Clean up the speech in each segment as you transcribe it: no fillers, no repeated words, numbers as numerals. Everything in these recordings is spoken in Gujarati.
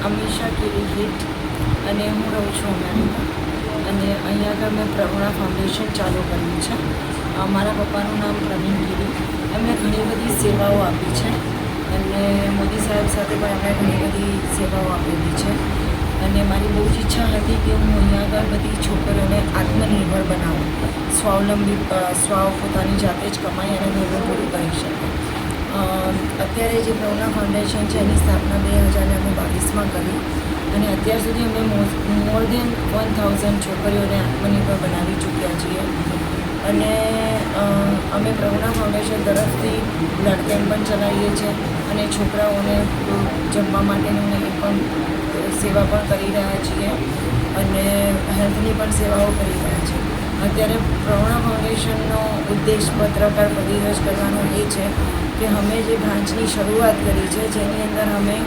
અમીષા કેરી હિટ અને હું રહું છું અમેરિકા અને અહીંયા આગળ મેં પ્રવીણા ફાઉન્ડેશન ચાલુ કર્યું છે. મારા પપ્પાનું નામ પ્રવીણ ગીરી. એમણે ઘણી બધી સેવાઓ આપી છે અને મોદી સાહેબ સાથે પણ એમણે ઘણી બધી સેવાઓ આપેલી છે અને મારી બહુ જ ઈચ્છા હતી કે હું અહીંયા આગળ બધી છોકરીઓને આત્મનિર્ભર બનાવું, સ્વાવલંબી પોતાની જાતે જ કમાઈ અને ઘરનું પૂરું કરી શકે. અત્યારે જે પ્રવીણા ફાઉન્ડેશન છે એની સ્થાપના 2022માં કરી અને અત્યાર સુધી અમે મોર દેન 1000 છોકરીઓને આત્મનિર્ભર બનાવી ચૂક્યા છીએ અને અમે પ્રવીણા ફાઉન્ડેશન તરફથી બ્લડ કેમ્પ પણ ચલાવીએ છીએ અને છોકરાઓને જમવા માટેનું એ પણ સેવા પણ કરી રહ્યા છીએ અને હેલ્થની પણ સેવાઓ કરી રહ્યા છીએ. અત્યારે પ્રવીણા ફાઉન્ડેશનનો ઉદ્દેશ પત્રકાર પદવીરજ કરવાનો એ છે કે અમે જે બ્રાન્ચની શરૂઆત કરી છે જેની અંદર અમે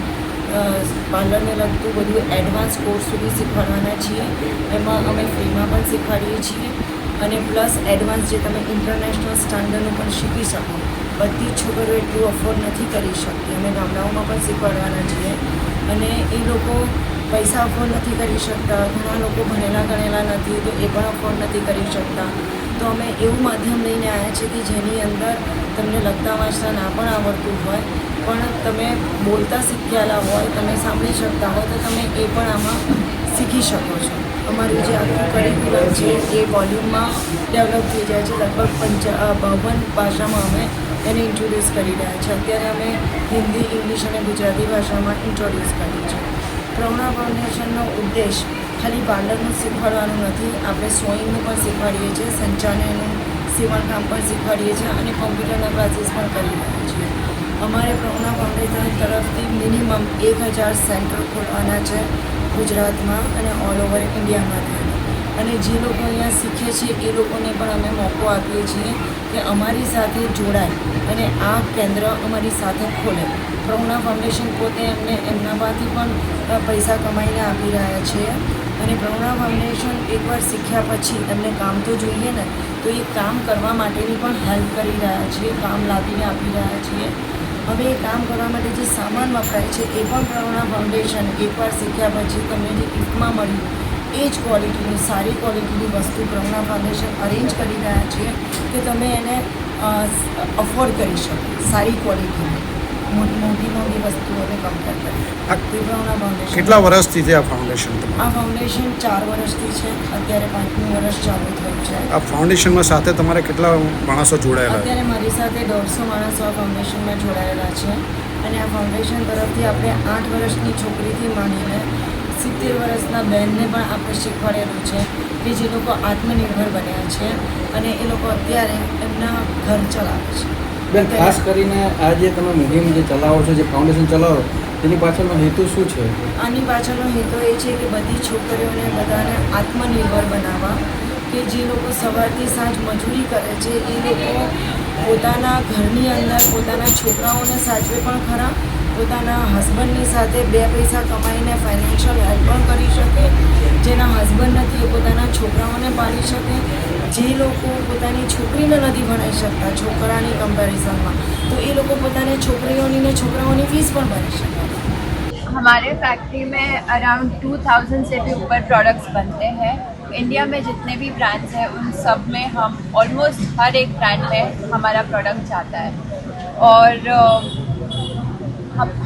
પાર્લરને લગતું બધું એડવાન્સ કોર્સ સુધી શીખવાડવાના છીએ. એમાં અમે ફ્રીમાં પણ શીખવાડીએ છીએ અને પ્લસ એડવાન્સ જે તમે ઇન્ટરનેશનલ સ્ટાન્ડર્ડનું પણ શીખી શકો. બધી જ છોકરીઓ એટલું અફોર્ડ નથી કરી શકતી. અમે ગામડાઓમાં પણ શીખવાડવાના છીએ અને એ લોકો પૈસા અફોર્ડ નથી કરી શકતા. ઘણા લોકો ભણેલા ગણેલા નથી તો એ પણ અફોર્ડ નથી કરી શકતા. તો અમે એવું માધ્યમ લઈને આવ્યા છીએ કે જેની અંદર તમને લખતા વાંચતા ના પણ આવડતું હોય પણ તમે બોલતા શીખ્યાલા હોય, તમે સાંભળી શકતા હોય તો તમે એ પણ આમાં શીખી શકો છો. અમારું જે આખું કરિક્યુલમ છે એ વોલ્યુમમાં ડેવલપ થઈ જાય છે. લગભગ 52 ભાષામાં અમે એને ઇન્ટ્રોડ્યુસ કરી રહ્યા છીએ. અત્યારે અમે હિન્દી, ઇંગ્લિશ અને ગુજરાતી ભાષામાં ઇન્ટ્રોડ્યુસ કરી છે. પ્રવીણા ફાઉન્ડેશનનો ઉદ્દેશ ખાલી પાર્લરનું શીખવાડવાનું નથી. આપણે સોઈંગનું પણ શીખવાડીએ છીએ, સંચાલનનું સીવણકામ પણ શીખવાડીએ છીએ અને કોમ્પ્યુટરના ક્લાસીસ પણ કરી રહ્યા છીએ. અમારે પ્રવીણા ફાઉન્ડેશન તરફથી મિનિમમ 1000 સેન્ટર ખોલવાના છે ગુજરાતમાં અને ઓલ ઓવર ઇન્ડિયામાં થઈને. અને જે લોકો અહીંયા શીખે છે એ લોકોને પણ અમે મોકો આપીએ છીએ કે અમારી સાથે જોડાય અને આ કેન્દ્ર અમારી સાથે ખોલે. પ્રવીણા ફાઉન્ડેશન પોતે એમને એમના પાસેથી પણ પૈસા કમાઈને આપી રહ્યા છે અને પ્રવીણા ફાઉન્ડેશન એકવાર શીખ્યા પછી એમને કામ તો જોઈએ ને, તો એ કામ કરવા માટેની પણ હેલ્પ કરી રહ્યા છીએ, કામ લાવીને આપી રહ્યા છીએ. હવે એ કામ કરવા માટે જે સામાન વપરાય છે એ પણ પ્રવીણા ફાઉન્ડેશન એકવાર શીખ્યા પછી તમને જે ગિફ્ટમાં મળ્યું એ જ ક્વોલિટીની, સારી ક્વોલિટીની વસ્તુ પ્રવીણા ફાઉન્ડેશન અરેન્જ કરી રહ્યા છીએ કે તમે એને અફોર્ડ કરી શકો સારી ક્વોલિટીની, મોટી વસ્તુઓને કમ્પેર કરી. પ્રવીણા ફાઉન્ડેશન કેટલા વર્ષથી છે આ ફાઉન્ડેશન? આ ફાઉન્ડેશન 4 વર્ષથી છે. અત્યારે 5મું વર્ષ ચાલુ થયું છે. આ ફાઉન્ડેશનમાં સાથે તમારે કેટલા માણસો જોડાયેલા? અત્યારે મારી સાથે 150 માણસો આ ફાઉન્ડેશનમાં જોડાયેલા છે અને આ ફાઉન્ડેશન તરફથી આપણે 8 વર્ષની છોકરીથી માંડીને 70 વર્ષના બહેનને પણ આપણે શીખવાડેલું છે કે જે લોકો આત્મનિર્ભર બન્યા છે અને એ લોકો અત્યારે એમના ઘર ચલાવે છે. બેન, ખાસ કરીને આ જે તમે મુહિમ જે ચલાવો છો, જે ફાઉન્ડેશન ચલાવો, તેની પાછળનો હેતુ શું છે? આની પાછળનો હેતુ એ છે કે બધી છોકરીઓને બધાને આત્મનિર્ભર બનાવવા, કે જે લોકો સવારથી સાંજ મજૂરી કરે છે એ લોકો પોતાના ઘરની અંદર પોતાના છોકરાઓને સાચવે પણ ખરા, પોતાના હસબન્ડની સાથે 2 પૈસા કમાઈને ફાઇનાન્શિયલ હેલ્પ પણ કરી શકે. જેના હસબન્ડ નથી એ પોતાના છોકરાઓને પાળી શકે. જે લોકો પોતાની છોકરીને નથી ભણાવી શકતા છોકરાની કમ્પેરિઝનમાં, તો એ લોકો પોતાની છોકરીઓની ને છોકરાઓની ફીસ પણ ભરી શકે. हमारे फैक्ट्री में अराउंड 2000 से भी ऊपर प्रोडक्ट्स बनते हैं. इंडिया में जितने भी ब्रांड्स हैं उन सब में हम ऑलमोस्ट हर एक ब्रांड में हमारा प्रोडक्ट जाता है और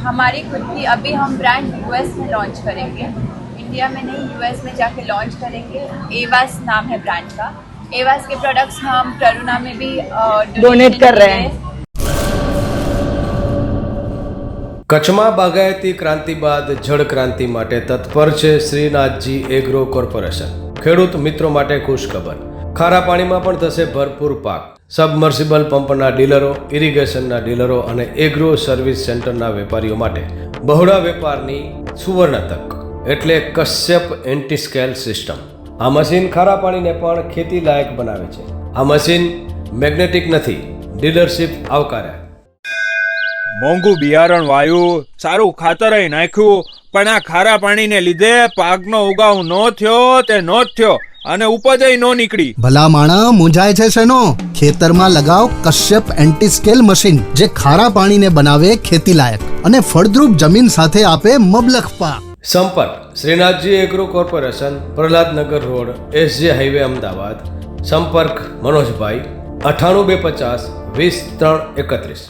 हमारी खुद की अभी हम ब्रांड US में लॉन्च करेंगे. इंडिया में नहीं, US में जाके लॉन्च करेंगे. एवास नाम है ब्रांड का. एवास के प्रोडक्ट्स हम करुणा में भी डोनेट कर रहे हैं. કચ્છમાં બાગાયતી ક્રાંતિ બાદ જળ ક્રાંતિ માટે તત્પર છે શ્રીનાથજી એગ્રો કોર્પોરેશન. ખેડૂત મિત્રો માટે ખુશખબર, ખારા પાણીમાં પણ થશે ભરપૂર પાક. સબમર્સિબલ પંપના ડીલરો, ઇરિગેશનના ડીલરો અને એગ્રો સર્વિસ સેન્ટરના વેપારીઓ માટે બહોળા વેપારની સુવર્ણ તક એટલે કશ્યપ એન્ટીસ્કેલ સિસ્ટમ. આ મશીન ખારા પાણીને પણ ખેતી લાયક બનાવે છે. આ મશીન મેગ્નેટિક નથી, ડીલરશીપ આવકાર્યા. મોંઘું બિયારણ વાયું, સારું ખાતરેય નાખ્યું, પણ આ ખારા પાણીને લીધે પાકનો ઉગાવ નો થયો તે નો જ થયો અને ઉપજય નો નીકળી. ભલા માણા મૂંઝાય છે શેનો? ખેતરમાં લગાવ કશ્યપ એન્ટીસ્કેલ મશીન, જે ખારા પાણીને બનાવે ખેતી લાયક અને ફળદ્રુપ જમીન સાથે આપે મબલખ પાક. સંપર્ક Shrinathji agro corporation, Prahlad Nagar road, SJ highway, Ahmedabad. સંપર્ક મનોજભાઈ 98 250 20 3 31.